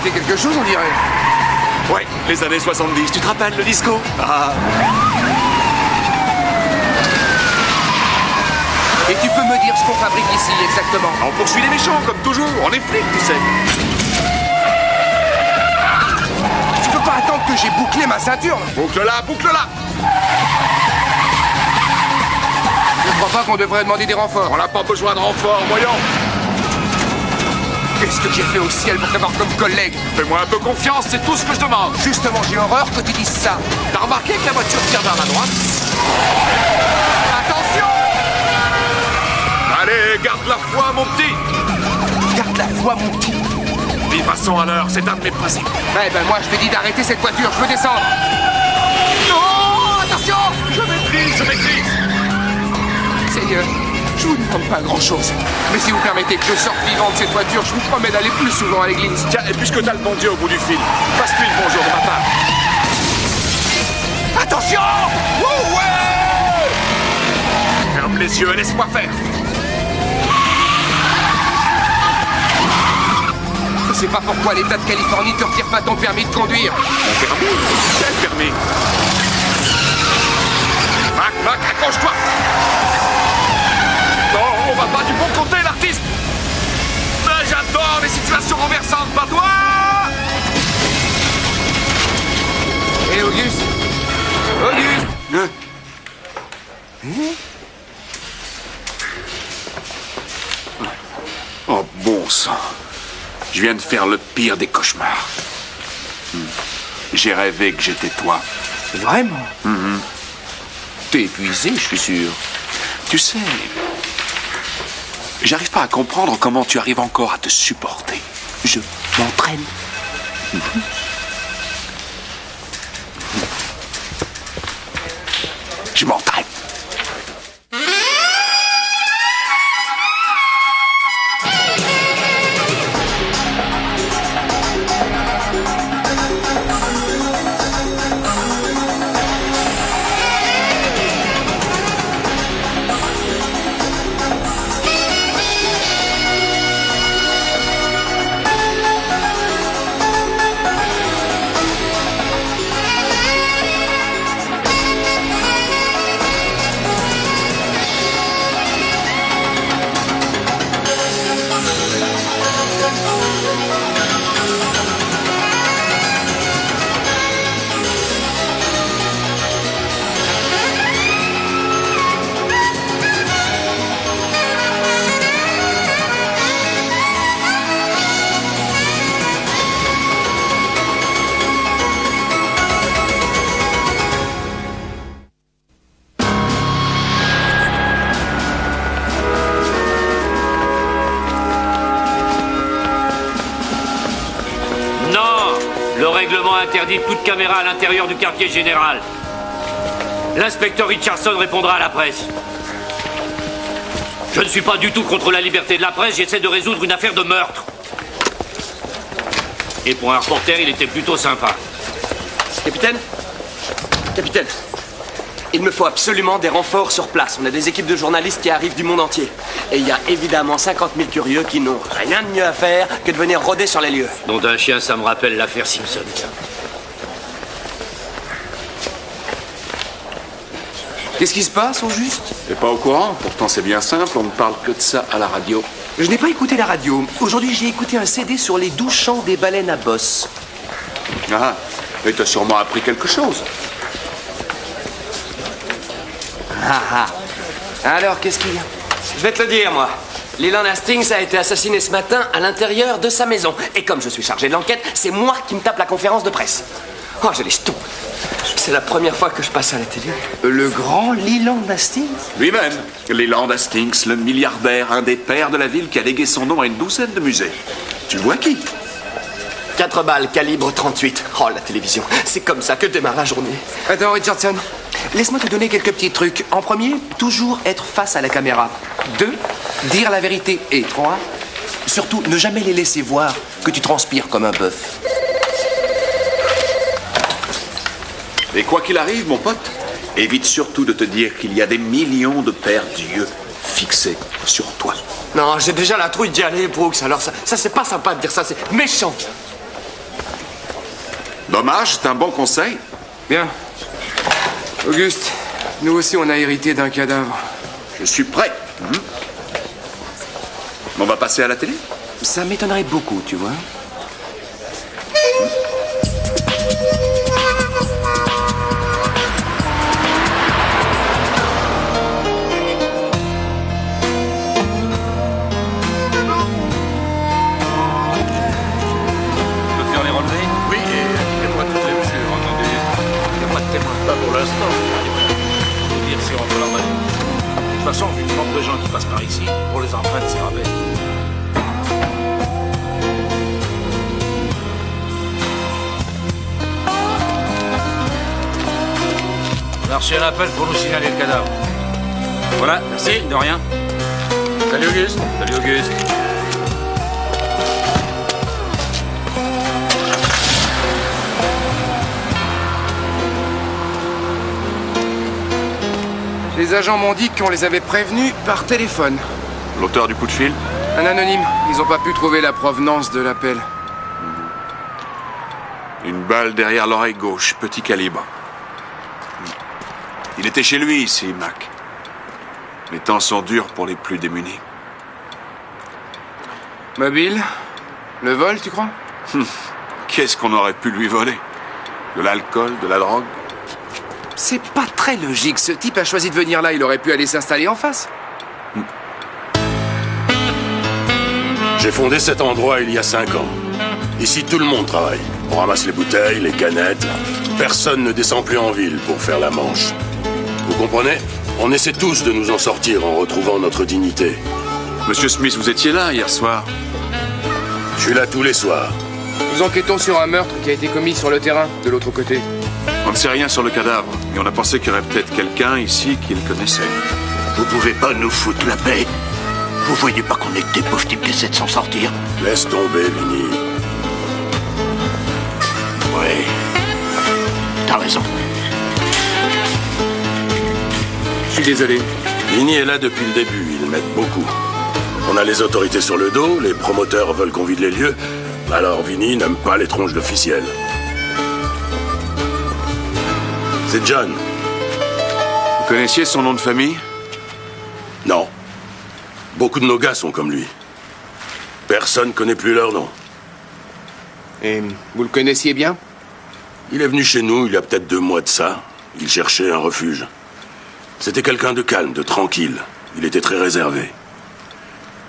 raconter quelque chose, on dirait. Ouais, les années 70, tu te rappelles le disco? Ah. Et tu peux me dire ce qu'on fabrique ici, exactement? On poursuit les méchants, comme toujours. On est flics, tu sais. Tu peux pas attendre que j'ai bouclé ma ceinture? Boucle-la, boucle-la. Je crois pas qu'on devrait demander des renforts. On n'a pas besoin de renfort, voyons. Qu'est-ce que j'ai fait au ciel pour t'avoir comme collègue? Fais-moi un peu confiance, c'est tout ce que je demande. Justement, j'ai horreur que tu dises ça. T'as remarqué que la voiture tire vers la droite? Attention! Allez, garde la foi, mon petit. Garde la foi, mon petit. Vive à 100 à l'heure, c'est un de mes principes. Eh ben moi, je te dis d'arrêter cette voiture, je veux descendre. Non! Attention! Je maîtrise, je maîtrise. Seigneur, je vous demande pas grand-chose. Mais si vous permettez que je sorte vivant de cette voiture, je vous promets d'aller plus souvent à l'église. Tiens, et puisque t'as le bon Dieu au bout du fil, passe-lui le bonjour de ma part. Attention! Ouais! Ferme les yeux et laisse-moi faire. Je sais pas pourquoi l'État de Californie te retire pas ton permis de conduire. Mon permis? Quel permis? Mac, accroche-toi! Non, on va pas du bon côté, l'artiste! Mais j'adore les situations renversantes, pas toi! Hé, Auguste! Auguste! Oh, bon sang. Je viens de faire le pire des cauchemars. J'ai rêvé que j'étais toi. Vraiment? T'es épuisé, je suis sûr. Tu sais, j'arrive pas à comprendre comment tu arrives encore à te supporter. Je m'entraîne. Je m'entraîne. Interdit toute caméra à l'intérieur du quartier général. L'inspecteur Richardson répondra à la presse. Je ne suis pas du tout contre la liberté de la presse, j'essaie de résoudre une affaire de meurtre. Et pour un reporter, il était plutôt sympa. Capitaine, il me faut absolument des renforts sur place. On a des équipes de journalistes qui arrivent du monde entier. Et il y a évidemment 50 000 curieux qui n'ont rien de mieux à faire que de venir rôder sur les lieux. Nom d'un chien, ça me rappelle l'affaire Simpson. Qu'est-ce qui se passe, au juste? T'es pas au courant? Pourtant, c'est bien simple, on ne parle que de ça à la radio. Je n'ai pas écouté la radio. Aujourd'hui, j'ai écouté un CD sur les 12 chants des baleines à bosse. Ah, et t'as sûrement appris quelque chose. Alors, qu'est-ce qu'il y a? Je vais te le dire, moi. Leland Hastings a été assassiné ce matin à l'intérieur de sa maison. Et comme je suis chargé de l'enquête, c'est moi qui me tape la conférence de presse. Oh, je les jetons. C'est la première fois que je passe à la télé. Le grand Leland Hastings? Lui-même, Leland Hastings, le milliardaire, un des pères de la ville qui a légué son nom à une douzaine de musées. Tu vois qui? 4 balles, calibre 38. Oh, la télévision. C'est comme ça que démarre la journée. Attends, Richardson. Laisse-moi te donner quelques petits trucs. En premier, toujours être face à la caméra. 2, dire la vérité. Et 3, surtout, ne jamais les laisser voir que tu transpires comme un bœuf. Et quoi qu'il arrive, mon pote, évite surtout de te dire qu'il y a des millions de pères Dieu fixés sur toi. Non, j'ai déjà la trouille d'y aller, Brooks. Alors ça c'est pas sympa de dire ça, c'est méchant. Dommage, c'est un bon conseil. Bien. Auguste, nous aussi on a hérité d'un cadavre. Je suis prêt. On va passer à la télé? Ça m'étonnerait beaucoup, tu vois. Oui, et faites-moi toutes les mesures, entendu? Il n'y a pas de témoin. Pas pour l'instant. Je veux dire si on peut leur donner. De toute façon, vu le nombre de gens qui passent par ici, pour les empreintes, c'est rabais. On a reçu un appel pour nous signaler le cadavre. Voilà, merci, de rien. Salut Auguste. Salut Auguste. Les agents m'ont dit qu'on les avait prévenus par téléphone. L'auteur du coup de fil? Un anonyme. Ils n'ont pas pu trouver la provenance de l'appel. Une balle derrière l'oreille gauche, petit calibre. Il était chez lui ici, Mac. Les temps sont durs pour les plus démunis. Mobile? Le vol, tu crois? Qu'est-ce qu'on aurait pu lui voler? De l'alcool, de la drogue? C'est pas très logique. Ce type a choisi de venir là. Il aurait pu aller s'installer en face. J'ai fondé cet endroit il y a 5 ans. Ici, tout le monde travaille. On ramasse les bouteilles, les canettes. Personne ne descend plus en ville pour faire la manche. Vous comprenez? On essaie tous de nous en sortir en retrouvant notre dignité. Monsieur Smith, vous étiez là hier soir? Je suis là tous les soirs. Nous enquêtons sur un meurtre qui a été commis sur le terrain, de l'autre côté. On ne sait rien sur le cadavre, mais on a pensé qu'il y aurait peut-être quelqu'un ici qui le connaissait. Vous pouvez pas nous foutre la paix. Vous voyez pas qu'on est que des pauvres types qui essaient de s'en sortir? Laisse tomber, Vinny. Ouais. T'as raison. Je suis désolé. Vinny est là depuis le début, ils m'aident beaucoup. On a les autorités sur le dos, les promoteurs veulent qu'on vide les lieux, alors Vinny n'aime pas les tronches d'officiels. C'est John. Vous connaissiez son nom de famille? Non. Beaucoup de nos gars sont comme lui. Personne connaît plus leur nom. Et vous le connaissiez bien? Il est venu chez nous il y a peut-être 2 mois de ça. Il cherchait un refuge. C'était quelqu'un de calme, de tranquille. Il était très réservé.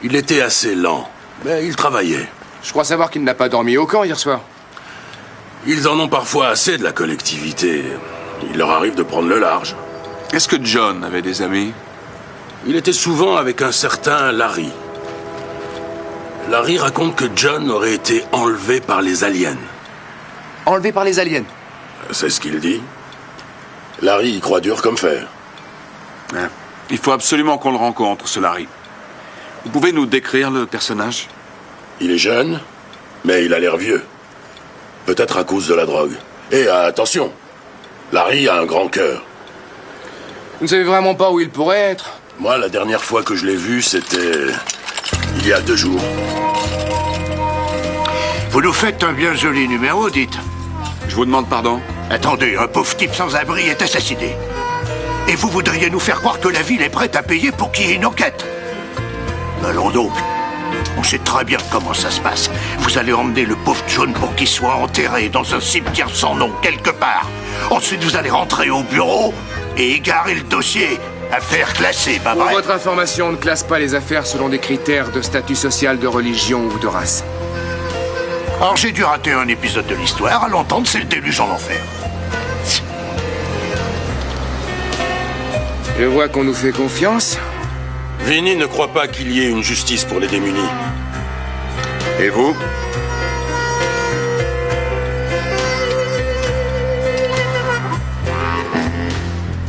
Il était assez lent, mais il travaillait. Je crois savoir qu'il n'a pas dormi au camp hier soir. Ils en ont parfois assez de la collectivité. Il leur arrive de prendre le large. Est-ce que John avait des amis? Il était souvent avec un certain Larry. Larry raconte que John aurait été enlevé par les aliens. Enlevé par les aliens? C'est ce qu'il dit. Larry y croit dur comme fer. Hein? Il faut absolument qu'on le rencontre, ce Larry. Vous pouvez nous décrire le personnage? Il est jeune, mais il a l'air vieux. Peut-être à cause de la drogue. Et attention, Larry a un grand cœur. Vous ne savez vraiment pas où il pourrait être? Moi, la dernière fois que je l'ai vu, c'était il y a 2 jours. Vous nous faites un bien joli numéro, dites. Je vous demande pardon. Attendez, un pauvre type sans abri est assassiné. Et vous voudriez nous faire croire que la ville est prête à payer pour qu'il y ait une enquête? Allons donc. On sait très bien comment ça se passe. Vous allez emmener le pauvre John pour qu'il soit enterré dans un cimetière sans nom quelque part. Ensuite, vous allez rentrer au bureau et égarer le dossier. Affaire classée, pas Pour vrai? votre information, on ne classe pas les affaires selon des critères de statut social, de religion ou de race. Or, j'ai dû rater un épisode de l'histoire. À l'entendre, c'est le déluge en enfer. Je vois qu'on nous fait confiance. Vinny ne croit pas qu'il y ait une justice pour les démunis. Et vous?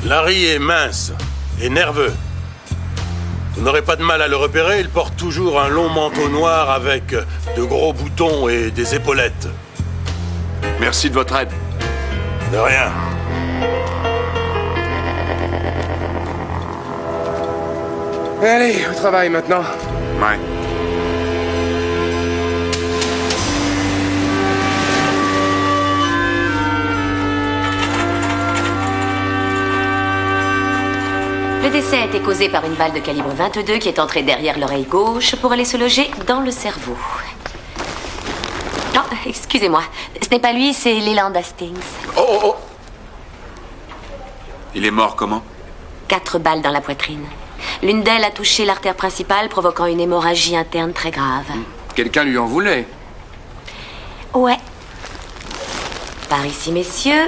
Larry est mince et nerveux. Vous n'aurez pas de mal à le repérer, il porte toujours un long manteau noir avec de gros boutons et des épaulettes. Merci de votre aide. De rien. Allez, au travail maintenant. Ouais. Le décès a été causé par une balle de calibre 22 qui est entrée derrière l'oreille gauche pour aller se loger dans le cerveau. Non, excusez-moi. Ce n'est pas lui, c'est Leland Hastings. Oh. Il est mort comment? 4 balles dans la poitrine. L'une d'elles a touché l'artère principale, provoquant une hémorragie interne très grave. Quelqu'un lui en voulait. Ouais. Par ici, messieurs.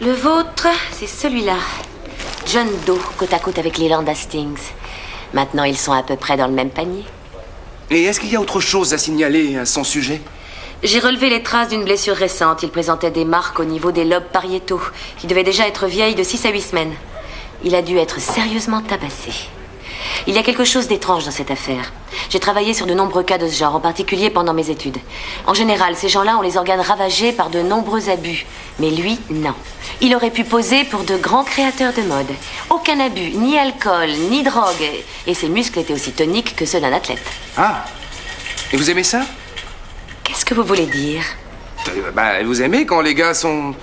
Le vôtre, c'est celui-là. John Doe, côte à côte avec Leland Hastings. Maintenant, ils sont à peu près dans le même panier. Et est-ce qu'il y a autre chose à signaler à son sujet? J'ai relevé les traces d'une blessure récente. Il présentait des marques au niveau des lobes pariétaux, qui devaient déjà être vieilles de 6 à 8 semaines. Il a dû être sérieusement tabassé. Il y a quelque chose d'étrange dans cette affaire. J'ai travaillé sur de nombreux cas de ce genre, en particulier pendant mes études. En général, ces gens-là ont les organes ravagés par de nombreux abus. Mais lui, non. Il aurait pu poser pour de grands créateurs de mode. Aucun abus, ni alcool, ni drogue. Et ses muscles étaient aussi toniques que ceux d'un athlète. Ah. Et vous aimez ça? Qu'est-ce que vous voulez dire? Vous aimez quand les gars sont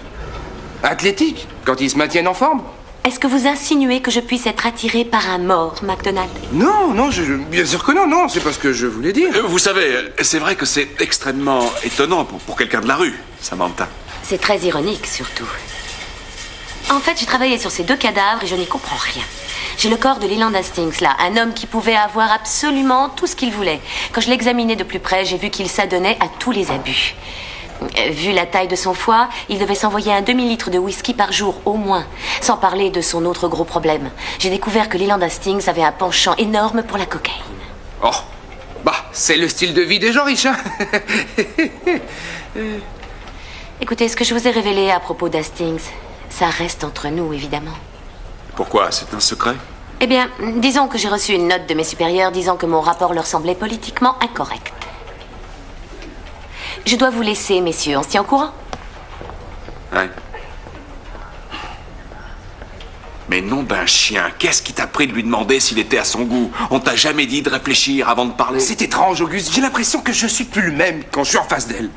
athlétiques, quand ils se maintiennent en forme? Est-ce que vous insinuez que je puisse être attiré par un mort, MacDonald? Non, bien sûr que non, c'est pas ce que je voulais dire. Vous savez, c'est vrai que c'est extrêmement étonnant pour quelqu'un de la rue, Samantha. C'est très ironique, surtout. En fait, j'ai travaillé sur ces 2 cadavres et je n'y comprends rien. J'ai le corps de Leland Hastings, là, un homme qui pouvait avoir absolument tout ce qu'il voulait. Quand je l'examinais de plus près, j'ai vu qu'il s'adonnait à tous les abus. Vu la taille de son foie, il devait s'envoyer un demi-litre de whisky par jour, au moins. Sans parler de son autre gros problème. J'ai découvert que Leland Hastings avait un penchant énorme pour la cocaïne. Oh, c'est le style de vie des gens riches, hein. Écoutez, ce que je vous ai révélé à propos d'Hastings, ça reste entre nous, évidemment. Pourquoi? C'est un secret? Eh bien, disons que j'ai reçu une note de mes supérieurs disant que mon rapport leur semblait politiquement incorrect. Je dois vous laisser, messieurs. On se tient au courant? Ouais. Mais nom d'un chien, qu'est-ce qui t'a pris de lui demander s'il était à son goût? On t'a jamais dit de réfléchir avant de parler? C'est étrange, Auguste. J'ai l'impression que je suis plus le même quand je suis en face d'elle.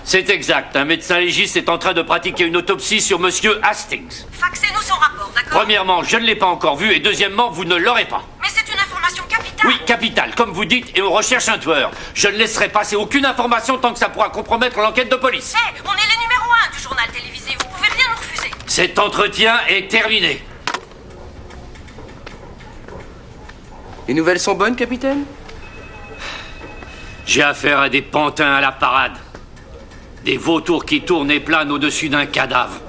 C'est exact. Un médecin légiste est en train de pratiquer une autopsie sur monsieur Hastings. Faxez-nous son rapport, d'accord? Premièrement, je ne l'ai pas encore vu, et deuxièmement, vous ne l'aurez pas. Mais c'est une information capitale. Oui, capitale, comme vous dites, et on recherche un tueur. Je ne laisserai passer aucune information tant que ça pourra compromettre l'enquête de police. Hé, on est les numéro 1 du journal télévisé. Vous pouvez rien nous refuser. Cet entretien est terminé. Les nouvelles sont bonnes, capitaine? J'ai affaire à des pantins à la parade. Des vautours qui tournent et planent au-dessus d'un cadavre.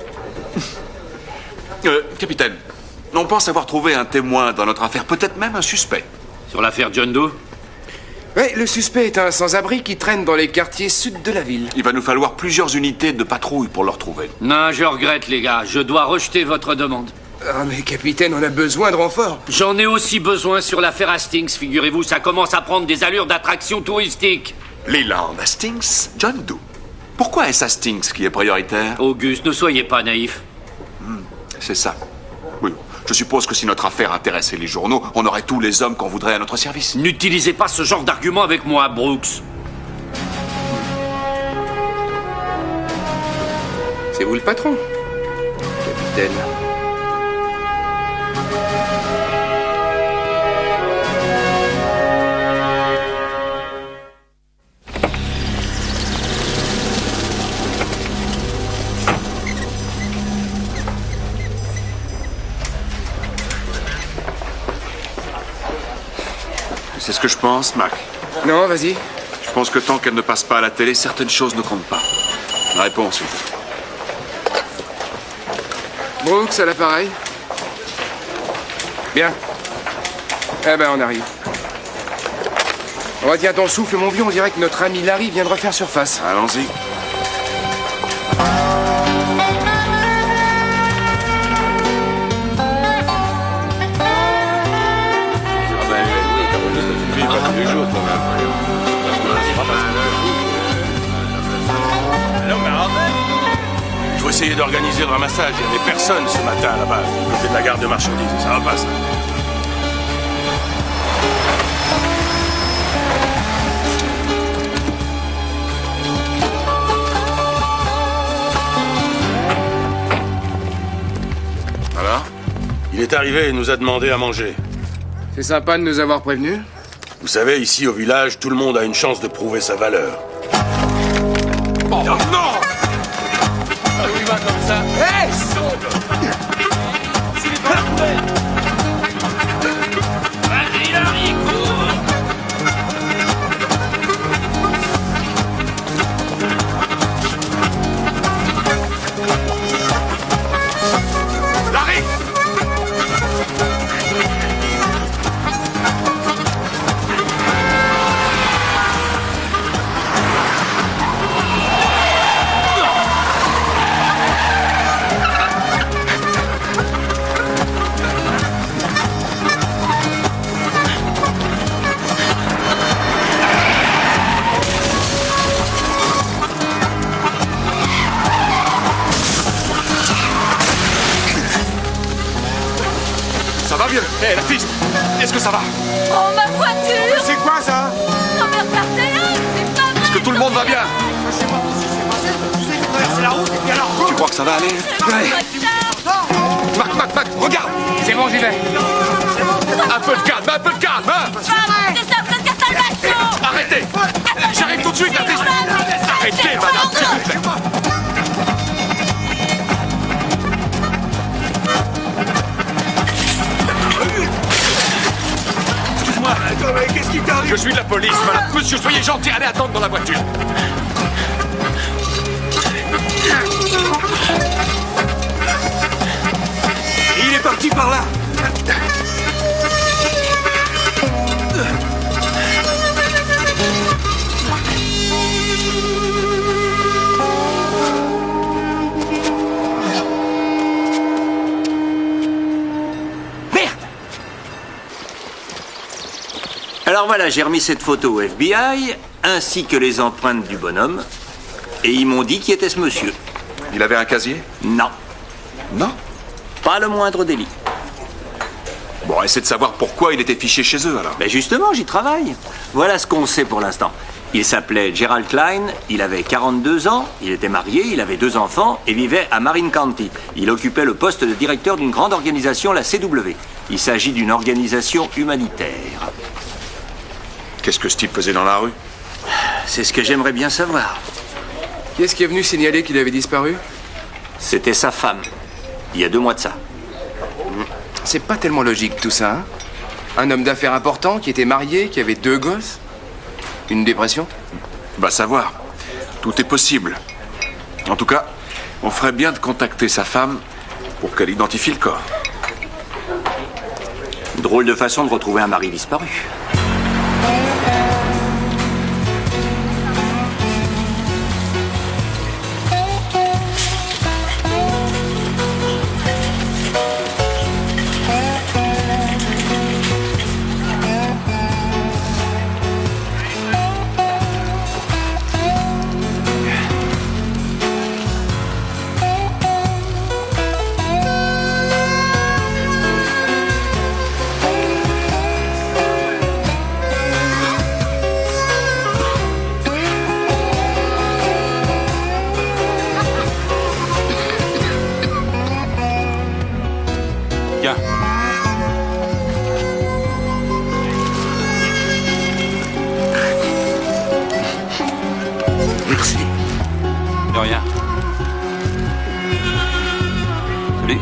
Capitaine, on pense avoir trouvé un témoin dans notre affaire, peut-être même un suspect. Sur l'affaire John Doe? Oui, le suspect est un sans-abri qui traîne dans les quartiers sud de la ville. Il va nous falloir plusieurs unités de patrouille pour le retrouver. Non, je regrette, les gars. Je dois rejeter votre demande. Ah, mais capitaine, on a besoin de renforts. J'en ai aussi besoin sur l'affaire Hastings, figurez-vous. Ça commence à prendre des allures d'attraction touristique. Leland Hastings, John Doe. Pourquoi est-ce Hastings qui est prioritaire? Auguste, ne soyez pas naïf. C'est ça. Oui. Je suppose que si notre affaire intéressait les journaux, on aurait tous les hommes qu'on voudrait à notre service. N'utilisez pas ce genre d'argument avec moi, Brooks. C'est vous le patron, capitaine. C'est ce que je pense, Mac. Non, vas-y. Je pense que tant qu'elle ne passe pas à la télé, certaines choses ne comptent pas. La réponse, oui. Brooks, à l'appareil. Bien. Eh ben, on arrive. Retiens ton souffle, mon vieux, on dirait que notre ami Larry vient de refaire surface. Allons-y. Il faut essayer d'organiser le ramassage. Il n'y avait personne ce matin là-bas, du côté de la gare de marchandises. Ça va pas, ça. Il est arrivé et nous a demandé à manger. C'est sympa de nous avoir prévenus. Vous savez, ici au village, tout le monde a une chance de prouver sa valeur. Oh non! Il va comme ça. Hey! Vas-y, Larry, cours! Larry! Ça va bien? Hé, la piste! Est-ce que ça va? Oh, ma voiture! C'est quoi ça? Oh, mais regardez là! C'est pas vrai! Est-ce que tout le monde va bien? Tu crois que ça va aller? Ouais. Mac, regarde! C'est bon, j'y vais. Un peu de calme, un peu de calme, hein? C'est ça, vous êtes Castelmazzo! Arrêtez! J'arrive tout de suite, la piste! Arrêtez, madame! Excuse-moi, qu'est-ce qui t'arrive? Je suis de la police, madame. Monsieur, soyez gentil, allez attendre dans la voiture. Il est parti par là. Alors voilà, j'ai remis cette photo au FBI, ainsi que les empreintes du bonhomme, et ils m'ont dit qui était ce monsieur. Il avait un casier? Non, Non. pas le moindre délit. Bon, essaie de savoir pourquoi il était fiché chez eux, alors. Mais justement, j'y travaille. Voilà ce qu'on sait pour l'instant. Il s'appelait Gerald Klein, il avait 42 ans, il était marié, il avait 2 enfants et vivait à Marin County. Il occupait le poste de directeur d'une grande organisation, la CW. Il s'agit d'une organisation humanitaire. Qu'est-ce que ce type faisait dans la rue? C'est ce que j'aimerais bien savoir. Qui est-ce qui est venu signaler qu'il avait disparu? C'était sa femme, il y a 2 mois de ça. C'est pas tellement logique tout ça, hein? Un homme d'affaires important qui était marié, qui avait 2 gosses? Une dépression? Va savoir. Tout est possible. En tout cas, on ferait bien de contacter sa femme pour qu'elle identifie le corps. Drôle de façon de retrouver un mari disparu. Merci. De rien. Salut.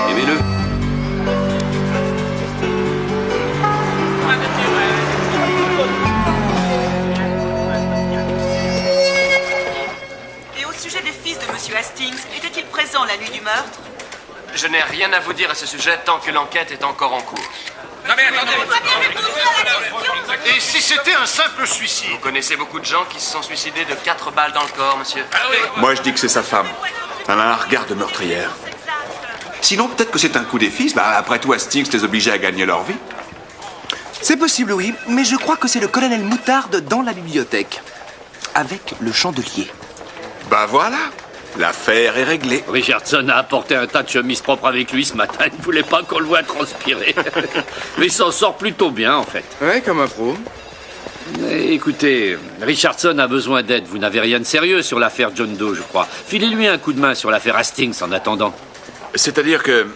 Aimez-le. Et au sujet des fils de Monsieur Hastings, était-il présent la nuit du meurtre? Je n'ai rien à vous dire à ce sujet tant que l'enquête est encore en cours. Non mais attendez. Et si c'était un simple suicide? Vous connaissez beaucoup de gens qui se sont suicidés de 4 balles dans le corps, monsieur. Ah oui. Moi, je dis que c'est sa femme. Elle a un regard de meurtrière. Sinon, peut-être que c'est un coup des fils. Bah, après tout, Hastings les obligeait à gagner leur vie. C'est possible, oui, mais je crois que c'est le colonel Moutarde dans la bibliothèque. Avec le chandelier. Bah voilà, l'affaire est réglée. Richardson a apporté un tas de chemises propres avec lui ce matin. Il ne voulait pas qu'on le voie transpirer. Mais il s'en sort plutôt bien, en fait. Ouais, comme un pro. Écoutez, Richardson a besoin d'aide. Vous n'avez rien de sérieux sur l'affaire John Doe, je crois. Filez-lui un coup de main sur l'affaire Hastings en attendant. C'est-à-dire que,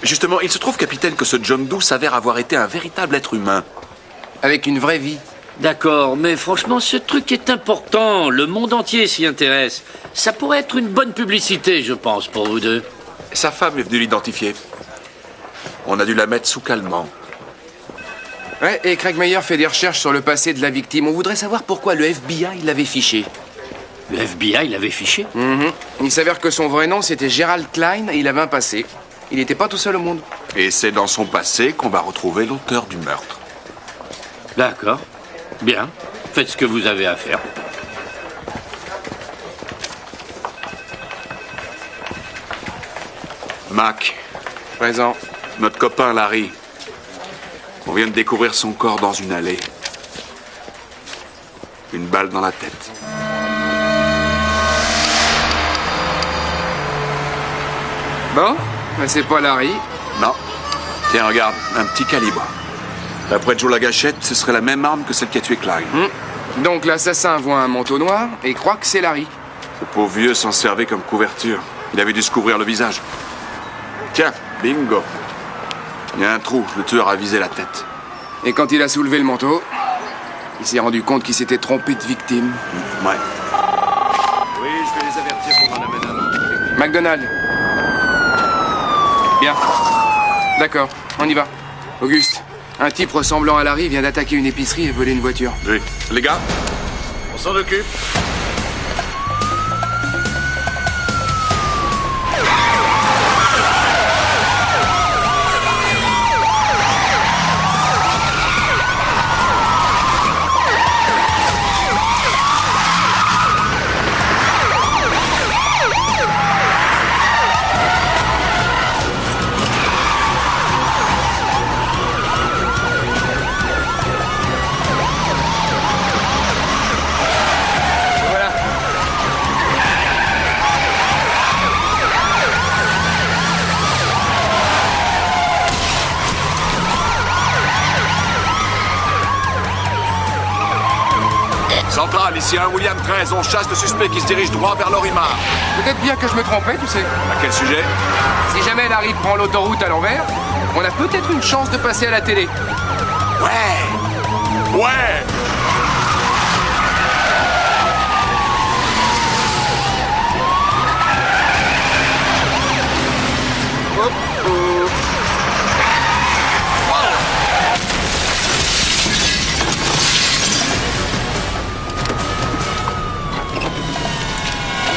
justement, il se trouve, capitaine, que ce John Doe s'avère avoir été un véritable être humain. Avec une vraie vie. D'accord, mais franchement, ce truc est important. Le monde entier s'y intéresse. Ça pourrait être une bonne publicité, je pense, pour vous deux. Sa femme est venue l'identifier. On a dû la mettre sous calmant. Ouais, et Craig Meyer fait des recherches sur le passé de la victime. On voudrait savoir pourquoi le FBI l'avait fiché. Le FBI l'avait fiché? Il s'avère que son vrai nom, c'était Gerald Klein, et il avait un passé. Il n'était pas tout seul au monde. Et c'est dans son passé qu'on va retrouver l'auteur du meurtre. D'accord. Bien. Faites ce que vous avez à faire. Mac. Présent. Notre copain Larry. On vient de découvrir son corps dans une allée. Une balle dans la tête. Bon, mais c'est pas Larry. Non. Tiens, regarde, un petit calibre. D'après Joe Lagachette, ce serait la même arme que celle qui a tué Klein. Donc l'assassin voit un manteau noir et croit que c'est Larry. Ce pauvre vieux s'en servait comme couverture. Il avait dû se couvrir le visage. Tiens, bingo. Il y a un trou, le tueur a visé la tête. Et quand il a soulevé le manteau, il s'est rendu compte qu'il s'était trompé de victime. Ouais. Oui, je vais les avertir qu'on en amène un autre. McDonald. Bien. D'accord, on y va. Auguste, un type ressemblant à Larry vient d'attaquer une épicerie et voler une voiture. Oui. Les gars, On s'en occupe. Centrale, ici un William 13, on chasse le suspect qui se dirige droit vers Lorimar. Peut-être bien que je me trompais, tu sais. À quel sujet? Si jamais Larry prend l'autoroute à l'envers, on a peut-être une chance de passer à la télé. Ouais. Ouais.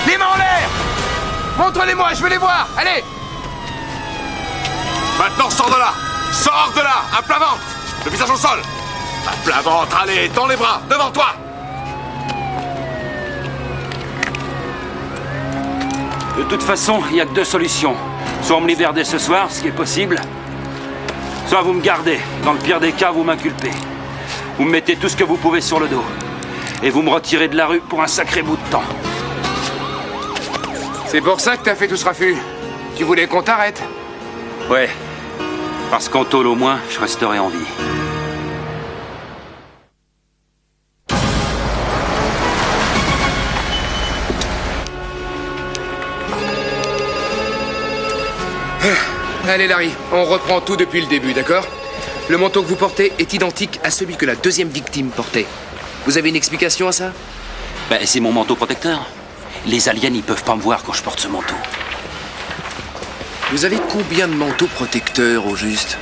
Les mains en l'air! Montre-les-moi, je veux les voir! Allez! Maintenant, sors de là. Sors de là, à plat ventre. Le visage au sol. À plat ventre, allez, tends les bras, devant toi. De toute façon, il n'y a que deux solutions. Soit on me libère dès ce soir, ce qui est possible, soit vous me gardez. Dans le pire des cas, vous m'inculpez. Vous me mettez tout ce que vous pouvez sur le dos. Et vous me retirez de la rue pour un sacré bout de temps. C'est pour ça que t'as fait tout ce raffut. Tu voulais qu'on t'arrête? Ouais. Parce qu'en tôle, au moins, je resterai en vie. Allez Larry, on reprend tout depuis le début, d'accord? Le manteau que vous portez est identique à celui que la deuxième victime portait. Vous avez une explication à ça? Ben, c'est mon manteau protecteur. Les aliens, ils peuvent pas me voir quand je porte ce manteau. Vous avez combien de manteaux protecteurs, au juste?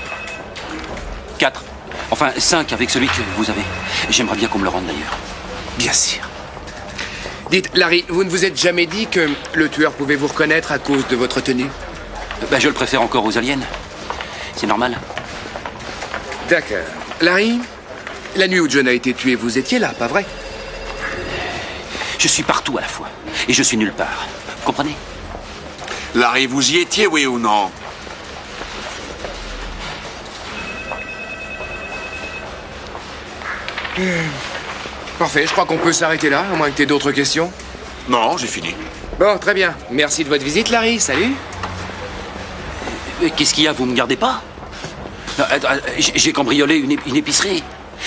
4. Enfin, 5 avec celui que vous avez. J'aimerais bien qu'on me le rende d'ailleurs. Bien sûr. Dites, Larry, vous ne vous êtes jamais dit que le tueur pouvait vous reconnaître à cause de votre tenue? Ben, je le préfère encore aux aliens. C'est normal. D'accord. Larry, la nuit où John a été tué, vous étiez là, pas vrai? Je suis partout à la fois. Et je suis nulle part. Vous comprenez? Larry, vous y étiez, oui ou non? Parfait, je crois qu'on peut s'arrêter là, à moins que t'aies d'autres questions. Non, j'ai fini. Bon, très bien. Merci de votre visite, Larry. Salut. Qu'est-ce qu'il y a? Vous me gardez pas? Non, j'ai cambriolé une épicerie.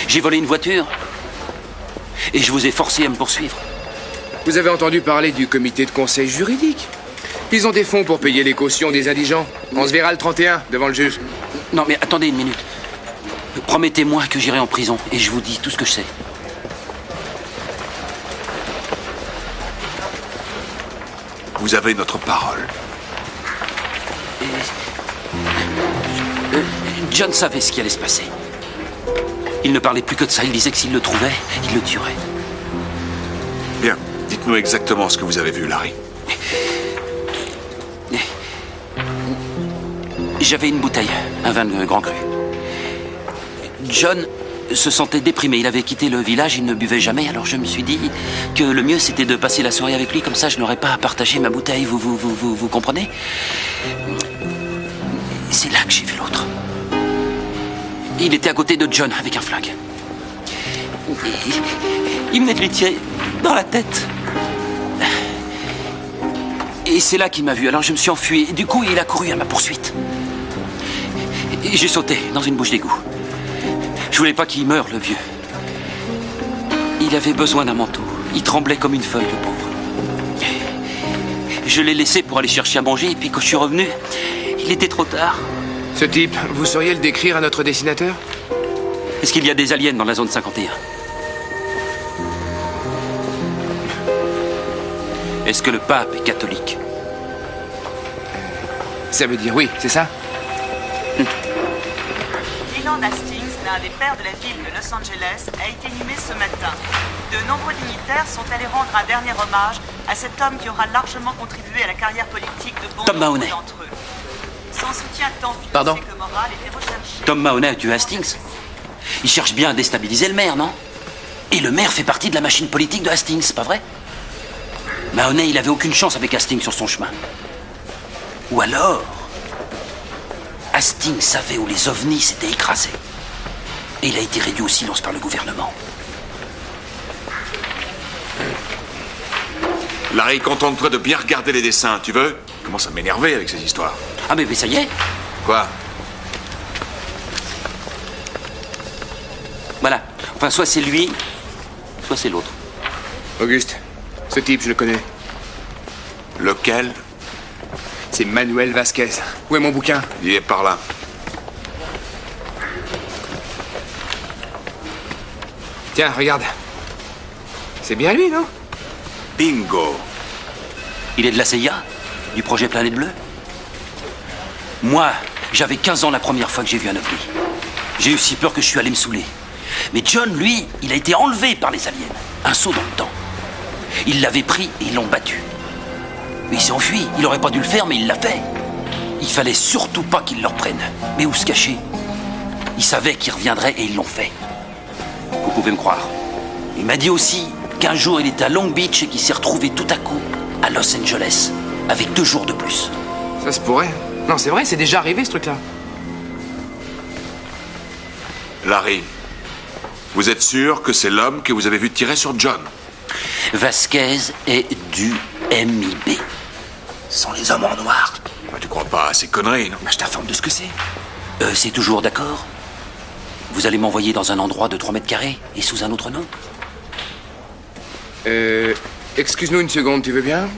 J'ai volé une voiture. Et je vous ai forcé à me poursuivre. Vous avez entendu parler du comité de conseil juridique? Ils ont des fonds pour payer les cautions des indigents. On se verra le 31 devant le juge. Non, mais attendez une minute. Promettez-moi que j'irai en prison et je vous dis tout ce que je sais. Vous avez notre parole. John savait ce qui allait se passer. Il ne parlait plus que de ça. Il disait que s'il le trouvait, il le tuerait. Bien. Dites-nous exactement ce que vous avez vu, Larry. J'avais une bouteille, un vin de grand cru. John se sentait déprimé. Il avait quitté le village, il ne buvait jamais. Alors je me suis dit que le mieux c'était de passer la soirée avec lui. Comme ça, je n'aurais pas à partager ma bouteille. Vous comprenez? C'est là que j'ai vu l'autre. Il était à côté de John avec un flingue. Il venait de lui tirer dans la tête. Et c'est là qu'il m'a vu. Alors je me suis enfui. Et du coup, il a couru à ma poursuite. Et j'ai sauté dans une bouche d'égout. Je voulais pas qu'il meure, le vieux. Il avait besoin d'un manteau. Il tremblait comme une feuille, le pauvre. Je l'ai laissé pour aller chercher à manger. Et puis quand je suis revenu, il était trop tard. Ce type, vous sauriez le décrire à notre dessinateur? Est-ce qu'il y a des aliens dans la zone 51? Est-ce que le pape est catholique? Ça veut dire oui, c'est ça? Leland Hastings, l'un des pères de la ville de Los Angeles, a été inhumé ce matin. De nombreux dignitaires sont allés rendre un dernier hommage à cet homme qui aura largement contribué à la carrière politique de bon nombre d'entre eux. Son soutien tant financier que moral était recherché. Tom Mahoney a tué Hastings. Il cherche bien à déstabiliser le maire, non? Et le maire fait partie de la machine politique de Hastings, c'est pas vrai? Mahoney, il avait aucune chance avec Hastings sur son chemin. Ou alors, Hastings savait où les ovnis s'étaient écrasés. Et il a été réduit au silence par le gouvernement. Larry, contente-toi de bien regarder les dessins, tu veux? Il commence à m'énerver avec ces histoires. Ah mais ça y est. Quoi? Voilà. Enfin, soit c'est lui, soit c'est l'autre. Auguste, ce type, je le connais. Lequel? C'est Manuel Vasquez. Où est mon bouquin? Il est par là. Tiens, regarde. C'est bien lui, non? Bingo. Il est de la CIA? Du projet Planète Bleue? Moi, j'avais 15 ans la première fois que j'ai vu un ovni. J'ai eu si peur que je suis allé me saouler. Mais John, lui, il a été enlevé par les aliens. Un saut dans le temps. Ils l'avaient pris et ils l'ont battu. Il s'est enfui. Il aurait pas dû le faire, mais il l'a fait. Il fallait surtout pas qu'ils le reprennent. Mais où se cacher? Ils savaient qu'ils reviendraient et ils l'ont fait. Vous pouvez me croire. Il m'a dit aussi qu'un jour il était à Long Beach et qu'il s'est retrouvé tout à coup à Los Angeles, avec 2 jours de plus. Ça se pourrait. Non, c'est vrai, c'est déjà arrivé ce truc-là. Larry, vous êtes sûr que c'est l'homme que vous avez vu tirer sur John? Vasquez est du MIB. Ce sont les hommes en noir. Bah, tu crois pas à ces conneries, non? Bah, je t'informe de ce que c'est. C'est toujours d'accord? Vous allez m'envoyer dans un endroit de 3 mètres carrés et sous un autre nom? Excuse-nous une seconde, tu veux bien?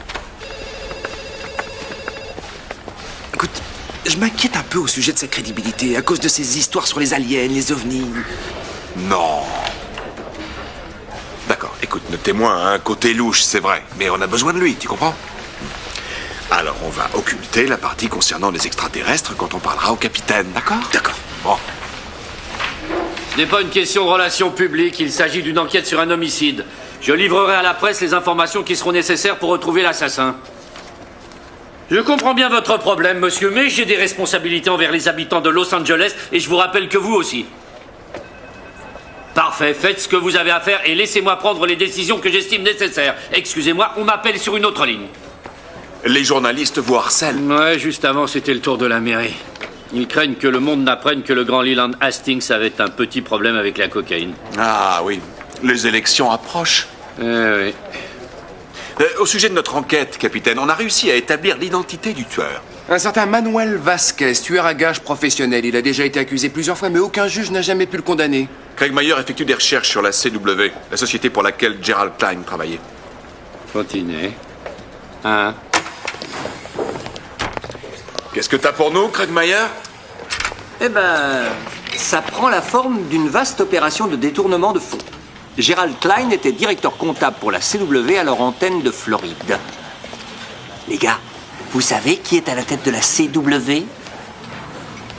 Écoute, je m'inquiète un peu au sujet de sa crédibilité, à cause de ces histoires sur les aliens, les ovnis. Non. D'accord, écoute, notre témoin a un côté louche, c'est vrai, mais on a besoin de lui, tu comprends? Alors, on va occulter la partie concernant les extraterrestres quand on parlera au capitaine, d'accord? D'accord. Bon. Ce n'est pas une question de relations publiques, il s'agit d'une enquête sur un homicide. Je livrerai à la presse les informations qui seront nécessaires pour retrouver l'assassin. Je comprends bien votre problème, monsieur, mais j'ai des responsabilités envers les habitants de Los Angeles et je vous rappelle que vous aussi. Parfait, faites ce que vous avez à faire et laissez-moi prendre les décisions que j'estime nécessaires. Excusez-moi, on m'appelle sur une autre ligne. Les journalistes vous harcèlent. Ouais, juste avant, c'était le tour de la mairie. Ils craignent que le monde n'apprenne que le grand Leland Hastings avait un petit problème avec la cocaïne. Ah oui, les élections approchent. Oui. Au sujet de notre enquête, capitaine, on a réussi à établir l'identité du tueur. Un certain Manuel Vasquez, tueur à gages professionnel. Il a déjà été accusé plusieurs fois, mais aucun juge n'a jamais pu le condamner. Craig Meyer effectue des recherches sur la CW, la société pour laquelle Gerald Klein travaillait. Continuez. Hein? Qu'est-ce que t'as pour nous, Craig Meyer? Eh ben, ça prend la forme d'une vaste opération de détournement de fonds. Gerald Klein était directeur comptable pour la CW à leur antenne de Floride. Les gars, vous savez qui est à la tête de la CW?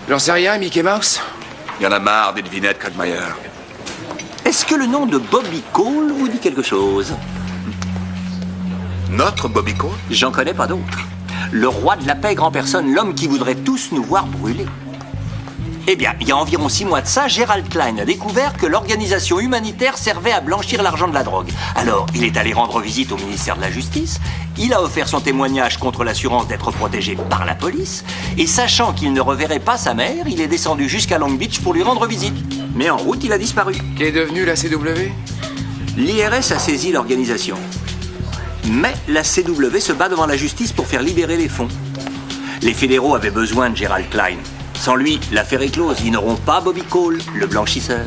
J'en sais rien, Mickey Mouse. Il y en a marre des devinettes, Craig Meyer. Est-ce que le nom de Bobby Cole vous dit quelque chose? Notre Bobby Cole? J'en connais pas d'autre. Le roi de la pègre en personne, l'homme qui voudrait tous nous voir brûler. Eh bien, il y a environ 6 mois de ça, Gerald Klein a découvert que l'organisation humanitaire servait à blanchir l'argent de la drogue. Alors, il est allé rendre visite au ministère de la Justice, il a offert son témoignage contre l'assurance d'être protégé par la police, et sachant qu'il ne reverrait pas sa mère, il est descendu jusqu'à Long Beach pour lui rendre visite. Mais en route, il a disparu. Qu'est devenu la CW? L'IRS a saisi l'organisation. Mais la CW se bat devant la justice pour faire libérer les fonds. Les fédéraux avaient besoin de Gerald Klein. Sans lui, l'affaire est close. Ils n'auront pas Bobby Cole, le blanchisseur.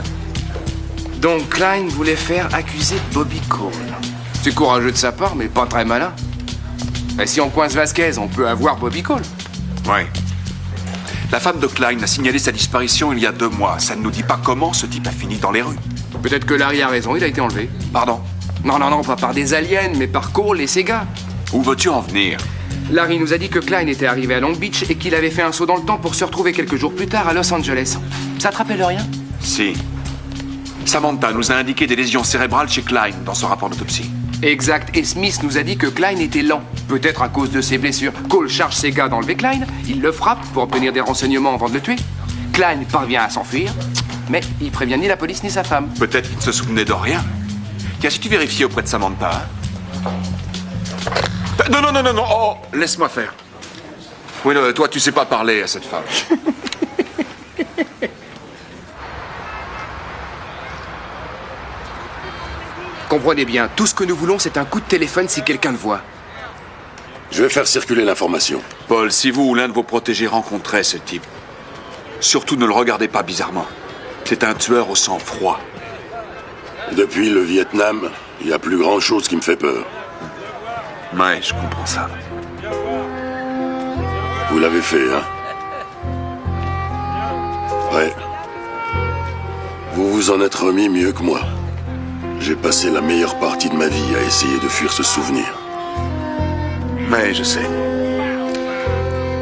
Donc Klein voulait faire accuser Bobby Cole. C'est courageux de sa part, mais pas très malin. Et si on coince Vasquez, on peut avoir Bobby Cole. Ouais. La femme de Klein a signalé sa disparition il y a 2 mois. Ça ne nous dit pas comment ce type a fini dans les rues. Peut-être que Larry a raison, il a été enlevé. Pardon? Non, pas par des aliens, mais par Cole et ses gars. Où veux-tu en venir? Larry nous a dit que Klein était arrivé à Long Beach et qu'il avait fait un saut dans le temps pour se retrouver quelques jours plus tard à Los Angeles. Ça te rappelle rien? Si. Samantha nous a indiqué des lésions cérébrales chez Klein dans son rapport d'autopsie. Exact, et Smith nous a dit que Klein était lent. Peut-être à cause de ses blessures. Cole charge ses gars d'enlever Klein, il le frappe pour obtenir des renseignements avant de le tuer. Klein parvient à s'enfuir, mais il prévient ni la police ni sa femme. Peut-être qu'il ne se souvenait de rien. Qu'as-tu vérifié auprès de Samantha, hein? Non, oh, laisse-moi faire. Oui, toi, tu sais pas parler à cette femme. Comprenez bien, tout ce que nous voulons, c'est un coup de téléphone si quelqu'un le voit. Je vais faire circuler l'information. Paul, si vous ou l'un de vos protégés rencontrait ce type, surtout ne le regardez pas bizarrement. C'est un tueur au sang froid. Depuis le Vietnam, il n'y a plus grand-chose qui me fait peur. Ouais, je comprends ça. Vous l'avez fait, hein? Ouais. Vous vous en êtes remis mieux que moi. J'ai passé la meilleure partie de ma vie à essayer de fuir ce souvenir. Mais je sais.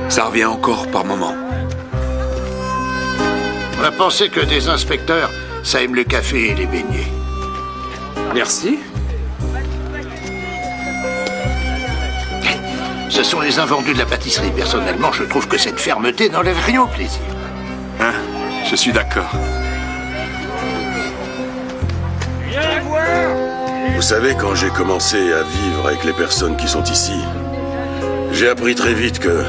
Ça revient encore par moments. On a pensé que des inspecteurs, ça aime le café et les beignets. Merci. Ce sont les invendus de la pâtisserie. Personnellement, je trouve que cette fermeté n'enlève rien au plaisir. Hein? Je suis d'accord. Vous savez, quand j'ai commencé à vivre avec les personnes qui sont ici, j'ai appris très vite que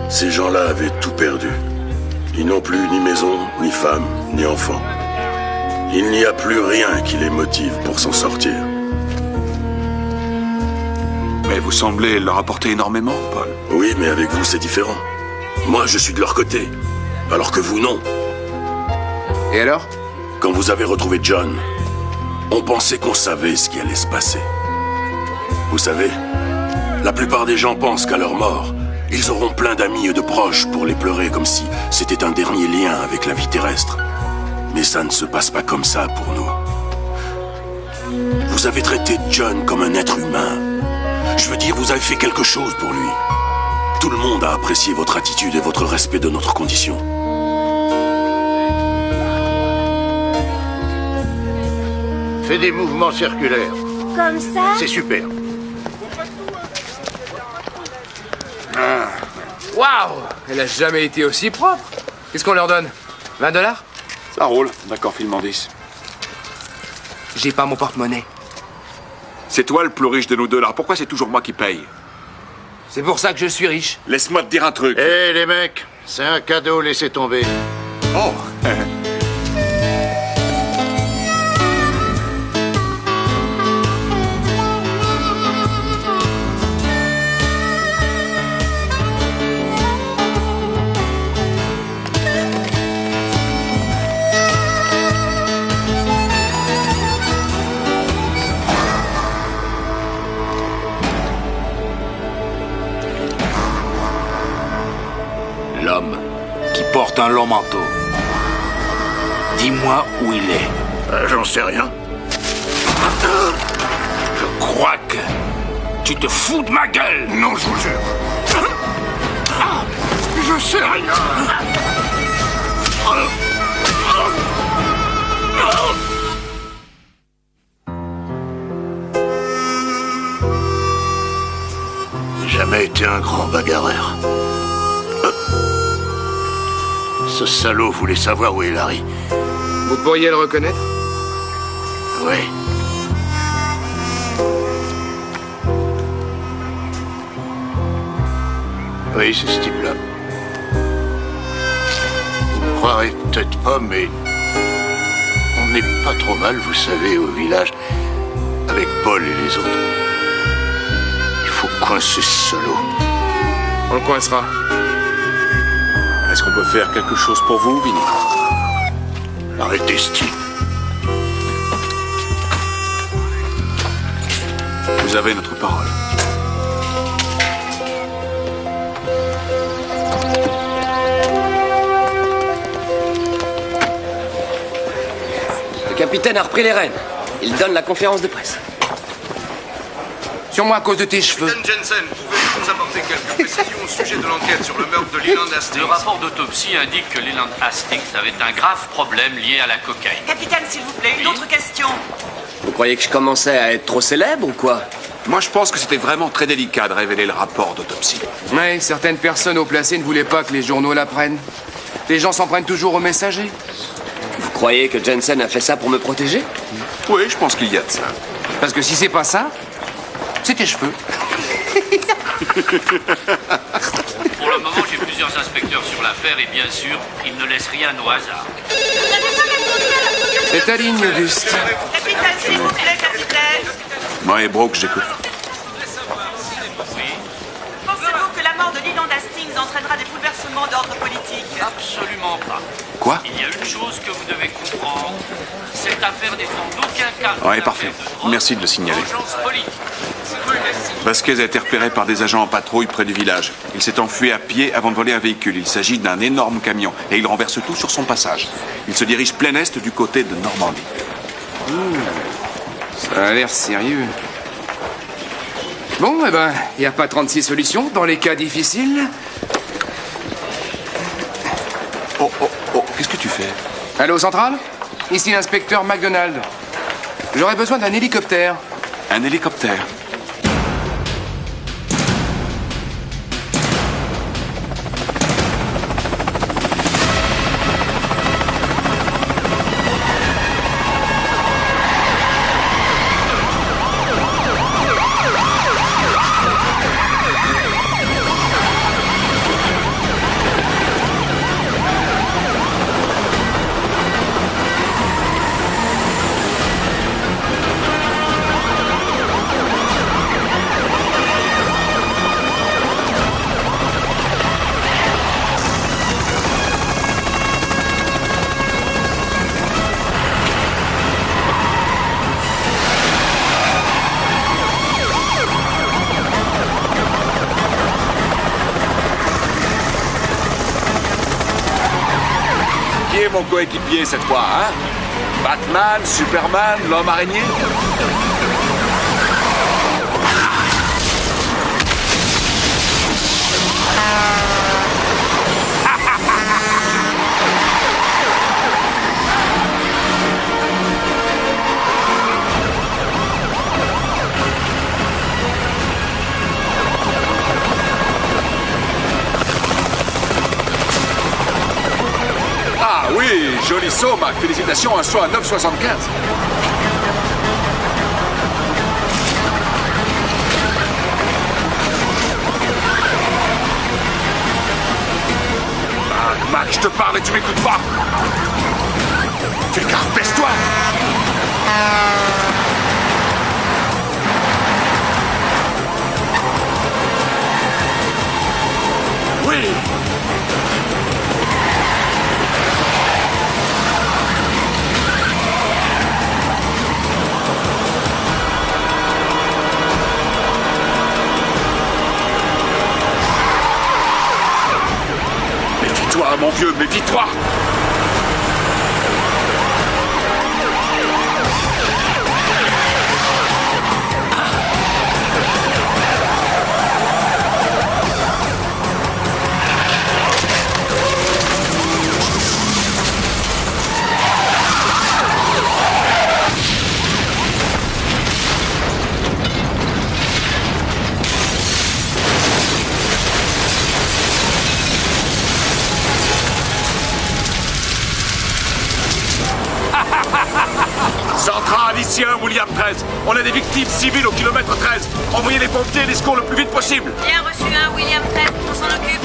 ces gens-là avaient tout perdu. Ils n'ont plus ni maison, ni femme, ni enfant. Il n'y a plus rien qui les motive pour s'en sortir. Mais vous semblez leur apporter énormément, Paul. Oui, mais avec vous, c'est différent. Moi, je suis de leur côté, alors que vous, non. Et alors? Quand vous avez retrouvé John, on pensait qu'on savait ce qui allait se passer. Vous savez, la plupart des gens pensent qu'à leur mort, ils auront plein d'amis et de proches pour les pleurer comme si c'était un dernier lien avec la vie terrestre. Mais ça ne se passe pas comme ça pour nous. Vous avez traité John comme un être humain. Je veux dire, vous avez fait quelque chose pour lui. Tout le monde a apprécié votre attitude et votre respect de notre condition. Fais des mouvements circulaires. Comme ça? C'est super. Waouh! Elle a jamais été aussi propre. Qu'est-ce qu'on leur donne? 20 $? Ça roule. D'accord, file-moi 10. J'ai pas mon porte-monnaie. C'est toi le plus riche de nous deux, là. Pourquoi c'est toujours moi qui paye? C'est pour ça que je suis riche. Laisse-moi te dire un truc. Hé, les mecs, c'est un cadeau, laissez tomber. Oh! porte un long manteau. Dis-moi où il est. J'en sais rien. Je crois que tu te fous de ma gueule. Non, je vous jure. Je sais rien. J'ai jamais été un grand bagarreur. Ce salaud voulait savoir où est Larry. Vous pourriez le reconnaître? Oui. Oui, c'est ce type-là. Vous ne croirez peut-être pas, mais on n'est pas trop mal, vous savez, au village, avec Paul et les autres. Il faut coincer ce salaud. On le coincera. Est-ce qu'on peut faire quelque chose pour vous, Vinny? Arrêtez ce type. Vous avez notre parole. Le capitaine a repris les rênes. Il donne la conférence de presse. Sur moi à cause de tes cheveux. Capitaine Jensen, pouvez-vous nous apporter quelques précisions au sujet de l'enquête sur le meurtre de Leland Hastings? Le rapport d'autopsie indique que Leland Hastings avait un grave problème lié à la cocaïne. Capitaine, s'il vous plaît, une autre question. Vous croyez que je commençais à être trop célèbre ou quoi? Moi, je pense que c'était vraiment très délicat de révéler le rapport d'autopsie. Ouais, certaines personnes haut placées ne voulaient pas que les journaux l'apprennent. Les gens s'en prennent toujours aux messagers. Vous croyez que Jensen a fait ça pour me protéger? Oui, je pense qu'il y a de ça. Parce que si c'est pas ça, c'est tes cheveux. Pour le moment, j'ai plusieurs inspecteurs sur l'affaire et bien sûr, ils ne laissent rien au hasard. C'est ta ligne, Auguste. Capitaine, s'il vous plaît, capitaine. Moi et Brooke, j'écoute. Pensez-vous que la mort de Leland Hastings entraînera des bouleversements d'ordre politique? Absolument pas. Quoi? Il y a une chose que vous devez comprendre. Cette affaire n'est en aucun cas... Ouais, parfait. Merci de le signaler. ...vengeance politique. Vasquez a été repéré par des agents en patrouille près du village. Il s'est enfui à pied avant de voler un véhicule. Il s'agit d'un énorme camion et il renverse tout sur son passage. Il se dirige plein est du côté de Normandie. Ça a l'air sérieux. Bon, eh ben, il n'y a pas 36 solutions dans les cas difficiles. Oh, qu'est-ce que tu fais? Allô, centrale? Ici l'inspecteur McDonald. J'aurais besoin d'un hélicoptère. Un hélicoptère? Qui est mon coéquipier cette fois, hein? Batman, Superman, l'homme araignée? Ah oui, joli saut, Mac. Félicitations, un saut à 9,75. Mac, je te parle et tu m'écoutes pas. Fais gaffe, baisse-toi. Oui. Méfie-toi, mon vieux, méfie-toi! Central, ici un William 13. On a des victimes civiles au kilomètre 13. Envoyez les pompiers et les secours le plus vite possible. Bien reçu, un William 13, on s'en occupe.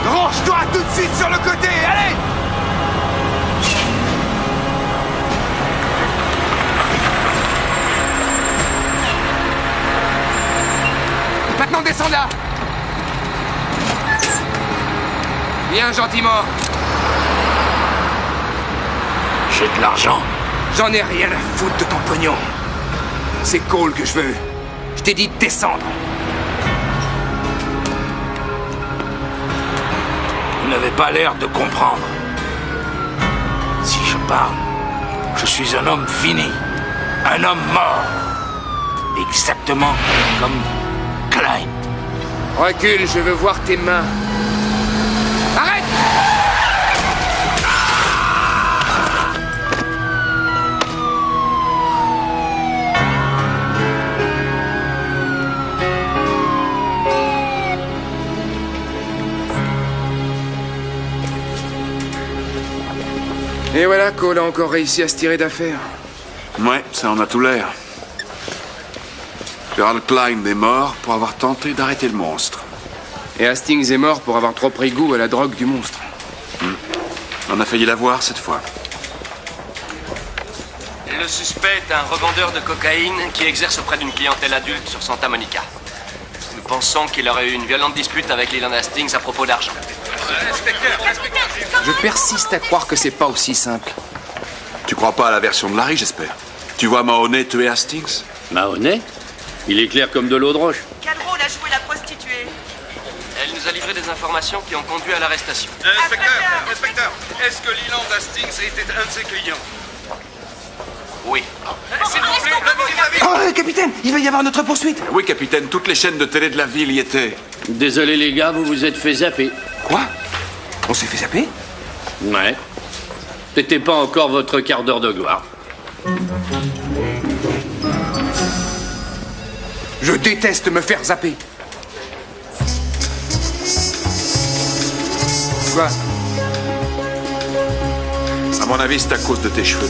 Range-toi tout de suite sur le côté, allez! Maintenant descends là! Viens gentiment. J'ai de l'argent. J'en ai rien à foutre de ton pognon. C'est Cole que je veux. Je t'ai dit de descendre. Vous n'avez pas l'air de comprendre. Si je parle, je suis un homme fini. Un homme mort. Exactement comme Klein. Recule, je veux voir tes mains. Arrête! Et voilà, Cole a encore réussi à se tirer d'affaire. Ouais, ça en a tout l'air. Gerald Klein est mort pour avoir tenté d'arrêter le monstre. Et Hastings est mort pour avoir trop pris goût à la drogue du monstre. On a failli l'avoir cette fois. Le suspect est un revendeur de cocaïne qui exerce auprès d'une clientèle adulte sur Santa Monica. Nous pensons qu'il aurait eu une violente dispute avec Leland Hastings à propos d'argent. Je persiste à croire que c'est pas aussi simple. Tu crois pas à la version de Larry, j'espère. Tu vois Mahoney tuer Hastings? Mahoney? Il est clair comme de l'eau de roche. Quel rôle a joué la prostituée? Elle nous a livré des informations qui ont conduit à l'arrestation. Inspecteur, est-ce que Leland Hastings était un de ses clients? Oui. S'il vous plaît, la Oh, capitaine, il va y avoir notre poursuite. Oui, capitaine, toutes les chaînes de télé de la ville y étaient. Désolé les gars, vous vous êtes fait zapper. Quoi? On s'est fait zapper? Ouais. C'était pas encore votre quart d'heure de gloire. Je déteste me faire zapper. Quoi? À mon avis, c'est à cause de tes cheveux.